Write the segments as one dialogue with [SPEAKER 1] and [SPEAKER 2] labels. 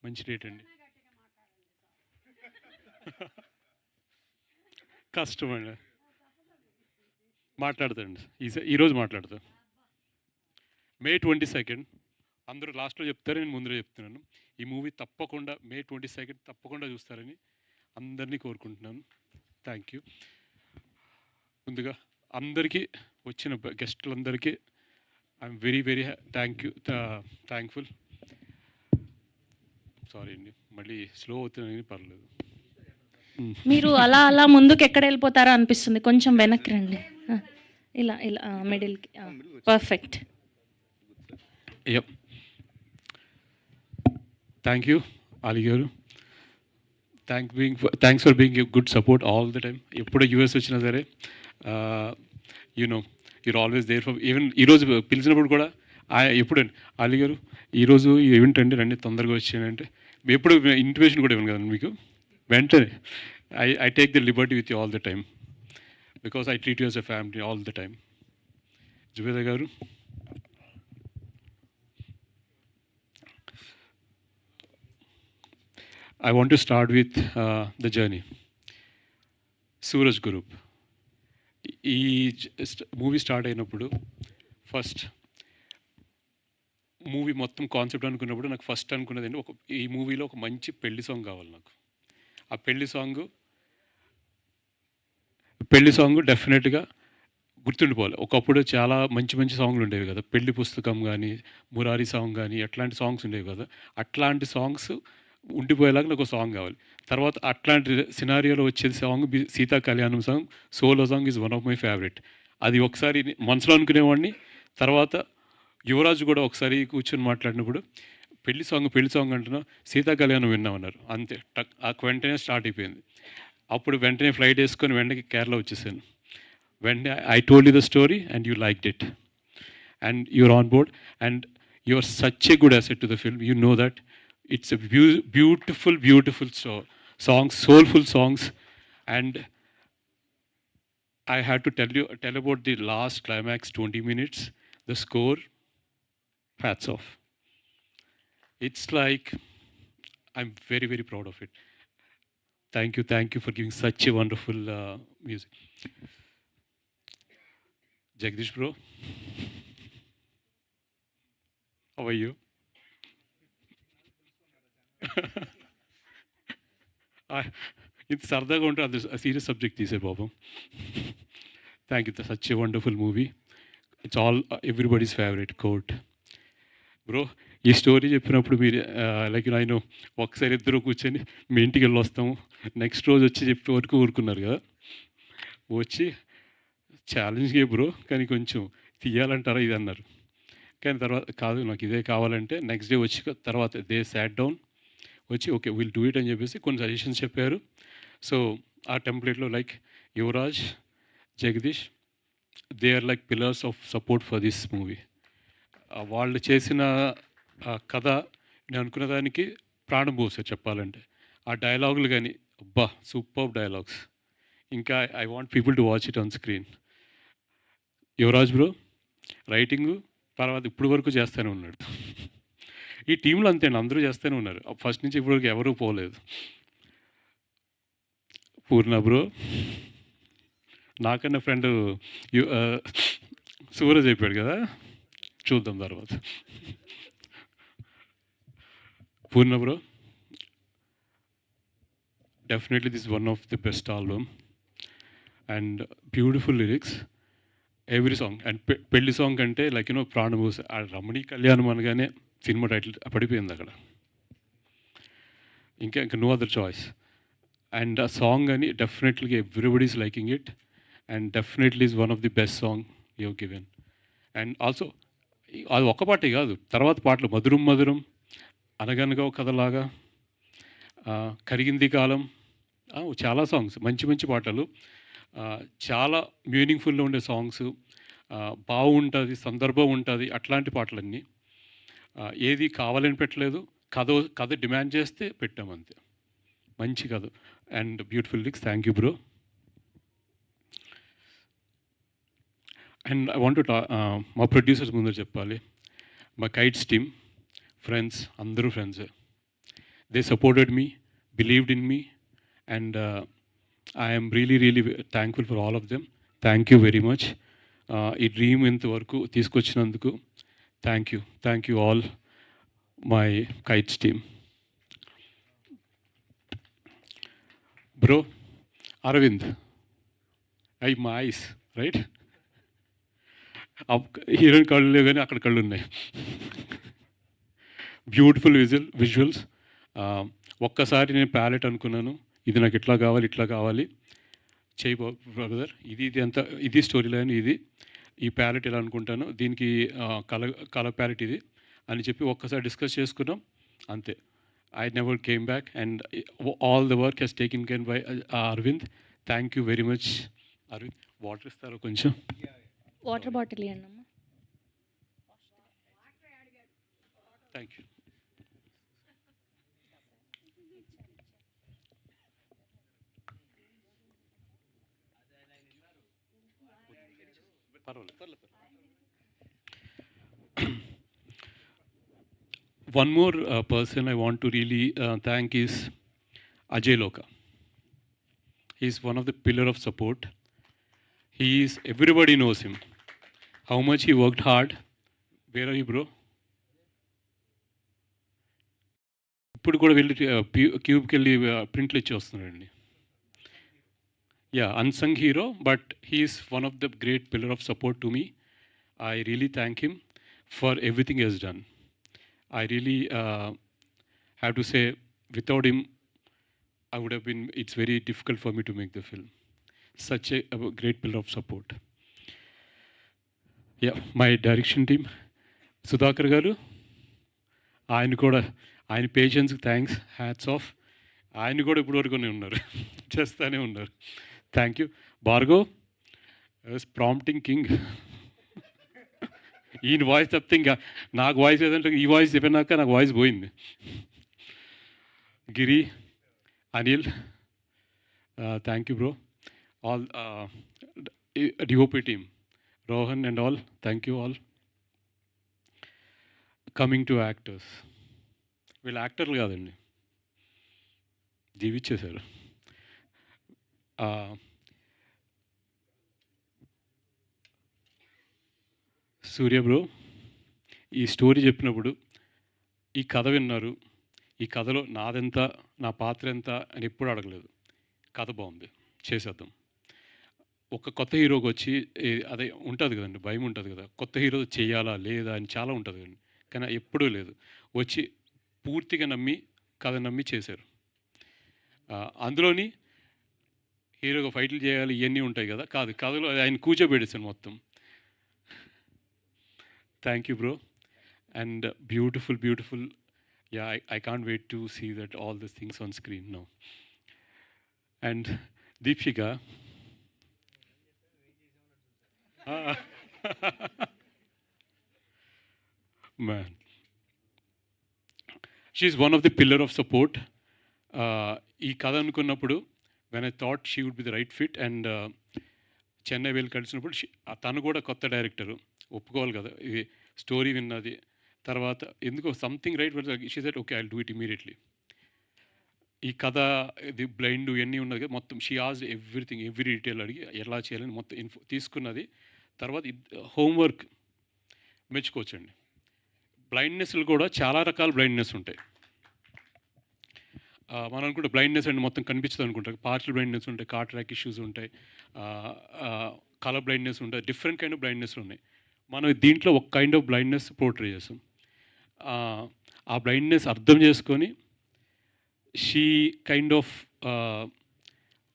[SPEAKER 1] మంచి రేట్ అండి. కష్టం అండి. మాట్లాడతాండి. ఈరోజు మాట్లాడతా. మే 22 అందరూ లాస్ట్‌లో చెప్తారు. నేను ముందరే చెప్తున్నాను. ఈ మూవీ తప్పకుండా మే 22 తప్పకుండా చూస్తారని అందరినీ కోరుకుంటున్నాను. Thank you. ముందుగా అందరికీ వచ్చిన గెస్టులందరికీ I'm very very thankful. Sorry అండి, మళ్ళీ స్లో అవుతున్నాయని పర్లేదు.
[SPEAKER 2] మీరు అలా అలా ముందుకు ఎక్కడ వెళ్ళిపోతారో అనిపిస్తుంది. కొంచెం వెనక్కి రండి. ఇలా ఇలా మిడిల్కి. Perfect.
[SPEAKER 1] Yup. Thank you Ali గారు. Thanks for being good support all the time. ఎప్పుడు యూఎస్ వచ్చినా సరే you know you're always there for. Even ఈరోజు పిలిచినప్పుడు కూడా ఎప్పుడండి అలీ గారు ఈరోజు ఈవెంట్ అండి రండి తొందరగా వచ్చానంటే ఎప్పుడు ఇంటిమేషన్ కూడా ఇవ్వను కదండి మీకు. వెంటనే I take the Liberty with you all the time because I treat you as a family all the time. Zubeda గారు, I want to start with the journey. Suraj group ఈ మూవీ స్టార్ట్ అయినప్పుడు ఫస్ట్ మూవీ మొత్తం concept అనుకున్నప్పుడు నాకు first అనుకున్నది ఏంటి, ఈ మూవీలో ఒక మంచి పెళ్లి సాంగ్ కావాలి నాకు. ఆ పెళ్లి సాంగ్ డెఫినెట్గా గుర్తుండిపోవాలి. ఒకప్పుడు చాలా మంచి మంచి సాంగ్లు ఉండేవి కదా, పెళ్లి పుస్తకం కానీ మురారి సాంగ్ కానీ అట్లాంటి సాంగ్స్ ఉండేవి కదా. అట్లాంటి సాంగ్స్ ఉండిపోయేలాగా నాకు ఒక సాంగ్ కావాలి. తర్వాత అట్లాంటి సినారియోలో వచ్చేది సాంగ్ సీతా కళ్యాణం song, solo song is one of my favourite. అది ఒకసారి మనసులో అనుకునేవాడిని. తర్వాత యువరాజు కూడా ఒకసారి కూర్చొని మాట్లాడినప్పుడు పెళ్లి సాంగ్ అంటున్నా సీతా కళ్యాణం విన్నామన్నారు. అంతే ఆ వెంటనే స్టార్ట్ అయిపోయింది. అప్పుడు వెంటనే ఫ్లైట్ వేసుకొని వెంటనే కేరళ వచ్చేసాను. వెంటనే I told you the story and you liked it and you're on board and you are such a good asset to the film. You know that it's a beautiful songs, soulful songs. And I had to tell about the last climax 20 minutes. The score, hats off. It's like I'm very very proud of it. Thank you for giving such a wonderful music. Jagdish bro, how are you? ఇంత సరదాగా ఉంటే అది serious subject తీసే పాపం. Thank you. Such a wonderful movie. It's all everybody's favourite quote. Bro ఈ story చెప్పినప్పుడు మీరు like ఆయన ఒకసారి ఇద్దరు కూర్చొని మీ ఇంటికి వెళ్ళి వస్తాము, నెక్స్ట్ రోజు వచ్చి చెప్పే వరకు ఊరుకున్నారు కదా. వచ్చి ఛాలెంజ్గా బ్రో కానీ కొంచెం తీయాలంటారా ఇది అన్నారు. కానీ తర్వాత కాదు నాకు ఇదే కావాలంటే నెక్స్ట్ డే వచ్చి తర్వాత దే సాట్ డౌన్ వచ్చి ఓకే విల్ డూ ఇట్ అని చెప్పేసి కొన్ని సజెషన్స్ చెప్పారు. సో ఆ టెంప్లెట్లో like Yuvraj, Jagadish, they are like pillars of support for this movie. వాళ్ళు చేసిన కథ నేను అనుకున్న దానికి ప్రాణం పోసారు చెప్పాలంటే. ఆ డైలాగులు కానీ అబ్బా సూపర్ డైలాగ్స్. ఇంకా I want people to watch it on screen. Yuvraj bro writing తర్వాత ఇప్పుడు వరకు చేస్తూనే ఉన్నాడు. ఈ టీంలో అంతే అండి, అందరూ చేస్తూనే ఉన్నారు ఫస్ట్ నుంచి ఇప్పటివరకు ఎవరూ పోలేదు. పూర్ణ బ్రో నాకన్నా ఫ్రెండ్ సూరజ్ అయిపోయాడు కదా, చూద్దాం తర్వాత. Purna bro definitely this one of the best album and beautiful lyrics every song. And పెళ్లి సాంగ్ అంటే లైక్ యూనో ప్రాణభూస. ఆ రమణీ కళ్యాణం అనగానే సినిమా టైటిల్ పడిపోయింది అక్కడ, ఇంకా నో అదర్ చాయిస్. అండ్ ఆ సాంగ్ అని definitely everybody is liking it and definitely is one of the best song you given. And also అది ఒక్క పాటే కాదు, తర్వాత పాటలు మధురం మధురం, అనగనగా ఒక కథలాగా, కరిగింది కాలం, చాలా సాంగ్స్ మంచి మంచి పాటలు, చాలా మీనింగ్ఫుల్గా ఉండే సాంగ్స్, బాగుంటుంది, సందర్భం ఉంటుంది, అట్లాంటి పాటలన్నీ. ఏది కావాలని పెట్టలేదు, కథ డిమాండ్ చేస్తే పెట్టామంతే. మంచి కథ and beautiful lyrics. Thank you bro. And I want to మా ప్రొడ్యూసర్స్ ముందర చెప్పాలి, మా కైట్స్ టీమ్ ఫ్రెండ్స్ అందరూ ఫ్రెండ్సే. They supported me, believed in me, and I am really, really thankful for all of them. Thank you very much. ఈ dream ఇంతవరకు తీసుకొచ్చినందుకు thank you all my Kites team. Bro Aravind, మా eyes right, heroine కళ్ళు లేవు కానీ అక్కడ కళ్ళు ఉన్నాయి. Beautiful visuals. ఒక్కసారి నేను ప్యాలెట్ అనుకున్నాను, ఇది నాకు ఇట్లా కావాలి చేయి బ్రదర్, ఇది అంతా, ఇది స్టోరీ లైన్, ఈ ప్యాలెట్ ఎలా అనుకుంటాను, దీనికి కలర్ ప్యాలెట్ ఇది అని చెప్పి ఒక్కసారి డిస్కస్ చేసుకున్నాం, అంతే. I never came back and all the work he's taken care by Aravind. Thank you very much. Aravind water ఇస్తారా కొంచెం?
[SPEAKER 2] వాటర్ బాటిల్ ఇవ్వండి అమ్మా.
[SPEAKER 1] Thank you. One more person I want to really thank is Ajay Loka. He is one of the pillar of support. Everybody knows him. How much he worked hard. Where are you, bro? ఇప్పుడు కూడా వెళ్ళి క్యూబ్కి వెళ్ళి ప్రింట్లు ఇచ్చి వస్తున్నాడండి. Unsung hero, but he is one of the great pillar of support to me. I really thank him for everything he has done. I really have to say, without him, it's very difficult for me to make the film. Such a great pillar of support. My direction team, Sudhakar garu, ఆయన పేషెన్స్కి thanks, hats off. ఆయన కూడా ఇప్పుడు వరకునే ఉన్నారు, చేస్తూనే ఉన్నారు. Thank you. Bhargav prompting king. ఈయన voice తప్పితే ఇంకా నాకు వాయిస్ ఏదంటే, ఈ వాయిస్ చెప్పినాక నాకు వాయిస్ పోయింది. Giri, Anil, thank you bro. All DOP team, Rohan and all, thank you all. Coming to actors, వీళ్ళు యాక్టర్లు కాదండి, జీవించేశారు. సూర్య బ్రో, ఈ స్టోరీ చెప్పినప్పుడు, ఈ కథ విన్నారు, ఈ కథలో నాదెంత, నా పాత్ర ఎంత అని ఎప్పుడు అడగలేదు. కథ బాగుంది, చేసేద్దాం. ఒక కొత్త హీరోకి వచ్చి అదే ఉంటుంది కదండి, భయం ఉంటుంది కదా, కొత్త హీరో చేయాలా లేదా అని చాలా ఉంటుంది కదండి. కానీ ఎప్పుడూ లేదు, వచ్చి పూర్తిగా నమ్మి, కథ నమ్మి చేశారు. అందులోని హీరోగా ఫైట్లు చేయాలి ఇవన్నీ ఉంటాయి కదా, కాదు, కథలో ఆయన కూర్చోబెట్టేశాను మొత్తం. Thank you bro. And beautiful. I can't wait to see that all these things on screen now. And Deepshika, man, she's one of the pillar of support. ఈ కథ అనుకున్నప్పుడు, when I thought she would be the right fit, and Chennai వెళ్ళి కలిసినప్పుడు, తను కూడా కొత్త director, ఒప్పుకోవాలి కదా, ఇది స్టోరీ విన్నది తర్వాత ఎందుకో something right, she said okay, I will do it immediately. ఈ కథ, ఇది బ్లైండ్ ఇవన్నీ ఉన్నది కదా, మొత్తం she asked everything, every detail అడిగి ఎలా చేయాలని మొత్తం తీసుకున్నది. తర్వాత హోంవర్క్ మెచ్చుకోవచ్చండి. బ్లైండ్నెస్లు కూడా చాలా రకాల బ్లైండ్నెస్ ఉంటాయి. మనం అనుకుంటే బ్లైండ్నెస్ అంటే మొత్తం కనిపించదు అనుకుంటాం. పార్షల్ బ్లైండ్నెస్ ఉంటాయి, కాట్రాక్ ఇష్యూస్ ఉంటాయి, కలర్ బ్లైండ్నెస్ ఉంటాయి, డిఫరెంట్ కైండ్ ఆఫ్ బ్లైండ్నెస్లు ఉన్నాయి. మనం దీంట్లో ఒక కైండ్ ఆఫ్ బ్లైండ్నెస్ పోర్ట్రే చేస్తాం. ఆ బ్లైండ్నెస్ అర్థం చేసుకొని she kind of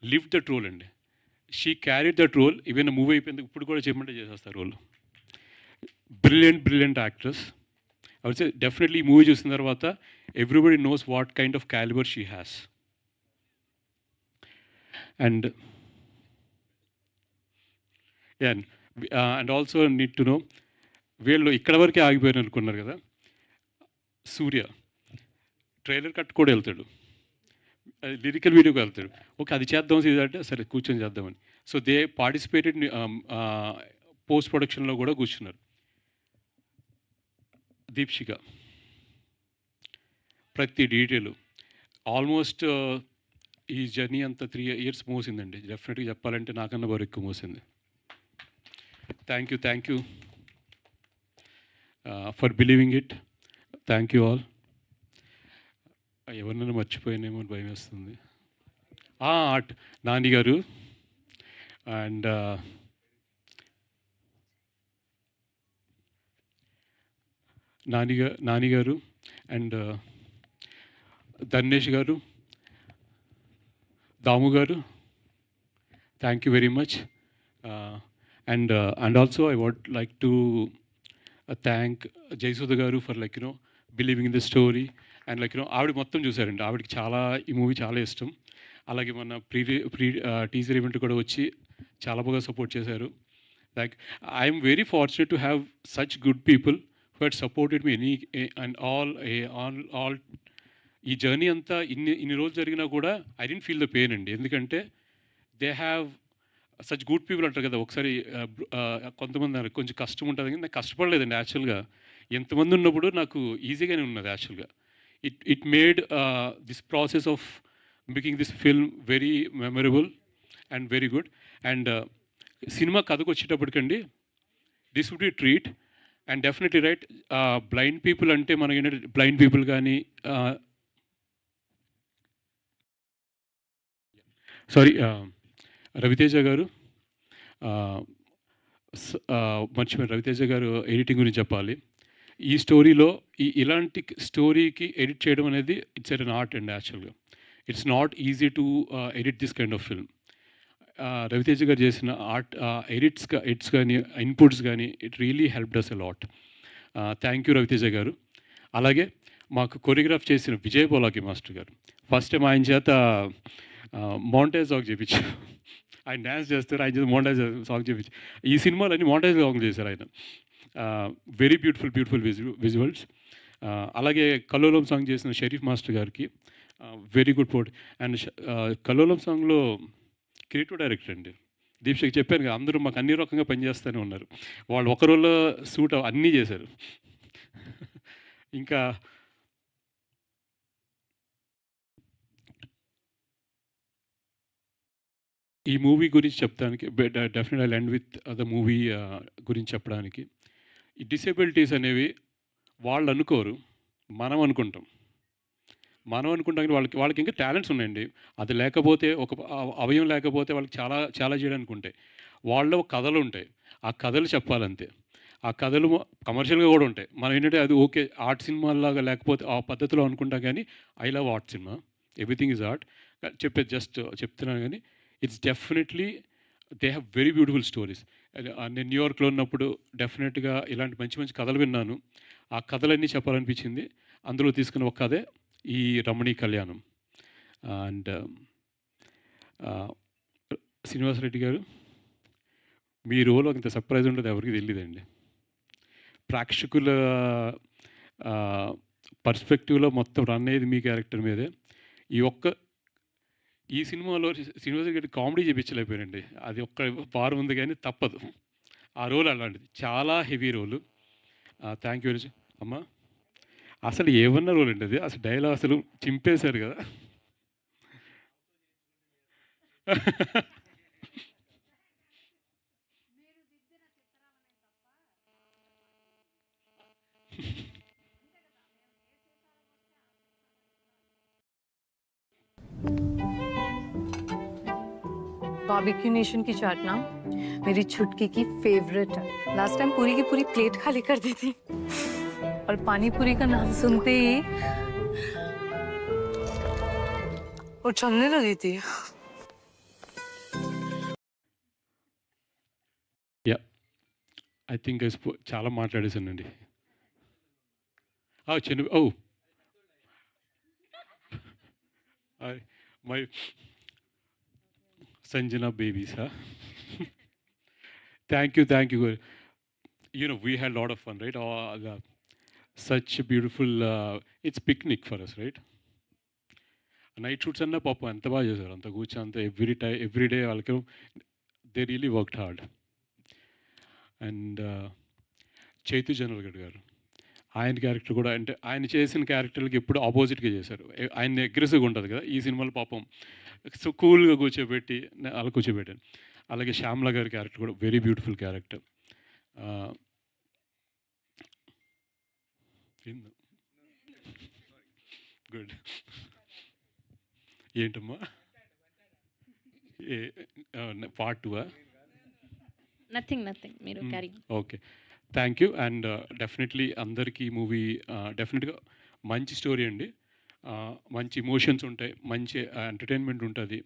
[SPEAKER 1] live that role అండి. She carried that role. Even movie అయిపోయింది, ఇప్పుడు కూడా చేయమంటే చేసేస్తారు role. Brilliant actress. I would say definitely movie చూసిన తర్వాత everybody knows what kind of calibre she has. And also need to know, వీళ్ళు ఇక్కడ వరకే ఆగిపోయిన అనుకున్నారు కదా, సూర్య ట్రైలర్ కట్ కూడా వెళ్తాడు, లిరికల్ వీడియోకి వెళ్తాడు. ఓకే, అది చేద్దాం అంటే సరే కూర్చొని చేద్దామని. సో దే పార్టిసిపేటెడ్, పోస్ట్ ప్రొడక్షన్లో కూడా కూర్చున్నారు. దీప్షిక ప్రతి డీటెయిల్, ఆల్మోస్ట్ ఈ జర్నీ అంతా 3 ఇయర్స్ మోసిందండి. డెఫినెట్‌గా చెప్పాలంటే నాకన్నా బరువు ఎక్కువ మోసింది. Thank you for believing it. Thank you all. ఎవరినైనా మర్చిపోయానేమో అని భయమేస్తుంది. నాని గారు అండ్ నాని గారు అండ్ ధన్యేష్ గారు, దాము గారు, thank you very much. And also I would like to thank Jayasudha గారు for believing in the story and ఆవిడ మొత్తం చూశారండి. ఆవిడకి చాలా ఈ మూవీ చాలా ఇష్టం. అలాగే మన ప్రీ టీజర్ ఈవెంట్ కూడా వచ్చి చాలా బాగా సపోర్ట్ చేశారు. I'm very fortunate to have such good people who head supported me any and all ఈ జర్నీ అంతా ఇన్ని రోజులు జరిగినా కూడా I didn't feel the pain అండి. ఎందుకంటే they have such good people అంటారు కదా. ఒకసారి కొంతమంది అన్నారు కొంచెం కష్టం ఉంటుంది, కానీ నాకు కష్టపడలేదండి యాక్చువల్గా. ఎంతమంది ఉన్నప్పుడు నాకు ఈజీగానే ఉన్నది యాక్చువల్గా. It made this process of making this film very memorable and very good. And cinema కథకు వచ్చేటప్పటికండి this would be treat and definitely right. Blind people అంటే మనకి ఏంటంటే బ్లైండ్ పీపుల్ కానీ సారీ రవితేజ గారు మర్చిపోయాను. రవితేజ గారు ఎడిటింగ్ గురించి చెప్పాలి. ఈ స్టోరీలో ఇలాంటి స్టోరీకి ఎడిట్ చేయడం అనేది ఇట్స్ ఎన్ ఆర్ట్ అండ్ యాక్చువల్గా it's not easy to edit this kind of film. Ravi Teja గారు చేసిన ఎడిట్స్ కానీ ఇన్పుట్స్ కానీ it really helped us a lot. Thank you Ravi Teja గారు. అలాగే మాకు కొరియోగ్రాఫ్ చేసిన విజయ్ బోలాకి మాస్టర్ గారు, ఫస్ట్ టైం ఆయన చేత మౌంటేజ్ సాంగ్ చేయించారు. ఆయన డ్యాన్స్ చేస్తారు, ఆయన చేత మౌంటేజ్ సాంగ్ చేయించారు. ఈ సినిమాలో అన్ని మౌంటేజ్ సాంగ్ చేశారు ఆయన. Very beautiful visuals. అలాగే కల్లోలం సాంగ్ చేసిన షరీఫ్ మాస్టర్ గారికి వెరీ గుడ్ పోర్ట్. అండ్ కల్లోలం సాంగ్లో క్రియేటివ్ డైరెక్టర్ అండి దీప్షకి చెప్పాను కదా, అందరూ మాకు అన్ని రకంగా పనిచేస్తూనే ఉన్నారు. వాళ్ళు ఒక రోజులో సూట్ అన్నీ చేశారు. ఇంకా ఈ మూవీ గురించి చెప్పడానికి definite I land with the movie గురించి చెప్పడానికి. ఈ డిసేబిలిటీస్ అనేవి వాళ్ళు అనుకోరు, మనం అనుకుంటాం. కానీ వాళ్ళకి ఇంకా టాలెంట్స్ ఉన్నాయండి. అది లేకపోతే ఒక అవయవం లేకపోతే వాళ్ళకి చాలా చాలా చేయడానికి ఉంటాయి. వాళ్ళలో కథలు ఉంటాయి, ఆ కథలు చెప్పాలంతే. ఆ కథలు కమర్షియల్గా కూడా ఉంటాయి. మనం ఏంటంటే అది ఓకే ఆర్ట్ సినిమాలాగా లేకపోతే ఆ పద్ధతిలో అనుకుంటాం. కానీ I love art cinema, everything is art. చెప్తున్నాను కానీ it's definitely they have very beautiful stories. నేను న్యూయార్క్లో ఉన్నప్పుడు డెఫినెట్గా ఇలాంటి మంచి మంచి కథలు విన్నాను. ఆ కథలన్నీ చెప్పాలనిపించింది. అందులో తీసుకున్న ఒక కథే ఈ రమణీ కళ్యాణం. అండ్ శ్రీనివాసరెడ్డి గారు, మీ రోల్ ఇంత సర్ప్రైజ్ ఉండదు ఎవరికి తెలియదండి. ప్రేక్షకుల పర్స్పెక్టివ్లో మొత్తం రన్ అయ్యేది మీ క్యారెక్టర్ మీదే. ఈ సినిమాలో శ్రీనివాసరెడ్డి గారి కామెడీ చేయించలేకపోయారండి. అది ఒక్క వారం ఉంది కానీ తప్పదు. ఆ రోల్ అలాంటిది, చాలా heavy role. Thank you very much అమ్మా. అసలు ఏమన్నా రోల్ అండి అది, అసలు డైలాగ్ అసలు చింపేశారు కదా.
[SPEAKER 3] बारबेक्यू नेशन की चाट ना मेरी छुटकी की फेवरेट है. लास्ट टाइम पूरी की पूरी प्लेट खाली कर दी थी और पानी पूरी का नाम सुनते ही वो चलने लगी थी.
[SPEAKER 1] యా ఐ థింక్ చాలా మాట్లాడేసానండి. చిన్న my Sanjana babies, huh? Thank you. We had a lot of fun, right? Such a beautiful, it's picnic for us, right? Night shoots and papa anta baga chesaru, anta కూర్చో అంత every day వాళ్ళకి they really worked hard. And Chaitu general గారు ఆయన character కూడా అంటే ఆయన చేసిన క్యారెక్టర్లకి ఎప్పుడు ఆపోజిట్గా చేశారు. ఆయన అగ్రెసివ్గా ఉంటుంది కదా, ఈ సినిమాలో పాపం సో కూల్గా కూర్చోబెట్టి అలా కూర్చోబెట్టాను. అలాగే శ్యామ్లా గారి క్యారెక్టర్ కూడా వెరీ బ్యూటిఫుల్ క్యారెక్టర్. గుడ్. ఏంటమ్మా ఏ పార్ట్ 2?
[SPEAKER 2] నథింగ్ మీరు carry.
[SPEAKER 1] Okay, thank you. And definitely అందరికీ ఈ మూవీ డెఫినెట్గా మంచి స్టోరీ అండి. మంచి ఇమోషన్స్ ఉంటాయి, మంచి ఎంటర్టైన్మెంట్ ఉంటుంది,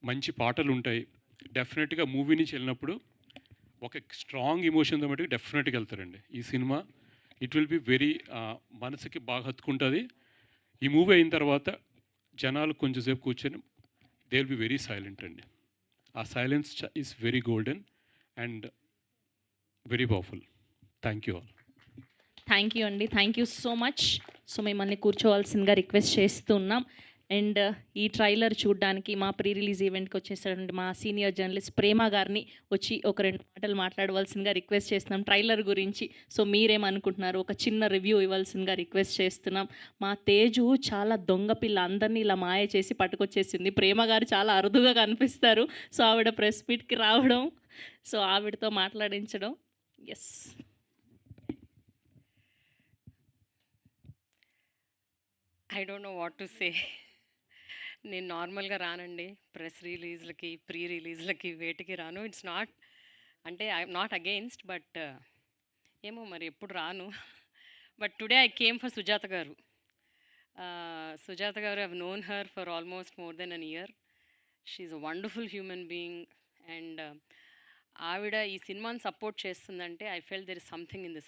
[SPEAKER 1] మంచి పాటలు ఉంటాయి. డెఫినెట్గా మూవీ నుంచి వెళ్ళినప్పుడు ఒక స్ట్రాంగ్ ఇమోషన్తో మటుకు డెఫినెట్గా వెళ్తారండి. ఈ cinema it will be very మనసుకి బాగా హత్తుకుంటుంది. ఈ మూవీ అయిన తర్వాత జనాలు కొంచెంసేపు కూర్చొని they will be very silent అండి. ఆ silence is very golden and very powerful. Thank you all.
[SPEAKER 2] Thank you అండి, thank you so much. So మిమ్మల్ని కూర్చోవాల్సిందిగా రిక్వెస్ట్ చేస్తున్నాం. అండ్ ఈ ట్రైలర్ చూడడానికి మా ప్రీ రిలీజ్ ఈవెంట్కి వచ్చేసారండి మా సీనియర్ జర్నలిస్ట్ ప్రేమ గారిని వచ్చి ఒక 2 మాటలు మాట్లాడవలసిందిగా రిక్వెస్ట్ చేస్తున్నాం ట్రైలర్ గురించి. సో మీరేమనుకుంటున్నారు, ఒక చిన్న రివ్యూ ఇవ్వాల్సిందిగా రిక్వెస్ట్ చేస్తున్నాం. మా తేజు చాలా దొంగ పిల్ల, అందరినీ ఇలా మాయ చేసి పట్టుకొచ్చేసింది. ప్రేమ గారు చాలా అరుదుగా కనిపిస్తారు. సో ఆవిడ ప్రెస్ మీట్కి రావడం, సో ఆవిడతో మాట్లాడించడం. Yes,
[SPEAKER 4] I don't know what to say. నేను నార్మల్గా రానండి ప్రెస్ రిలీజ్లకి, ప్రీ రిలీజ్లకి, వేటికి రాను. ఇట్స్ నాట్ అంటే ఐఎమ్ నాట్ అగెయిన్స్ట్, బట్ ఏమో మరి ఎప్పుడు రాను. But today I came for Sujatha గారు. సుజాత గారు, I've known her for almost more than an year. She's a wonderful human being. And ఆవిడ ఈ సినిమాని సపోర్ట్ చేస్తుందంటే I fell there is something in this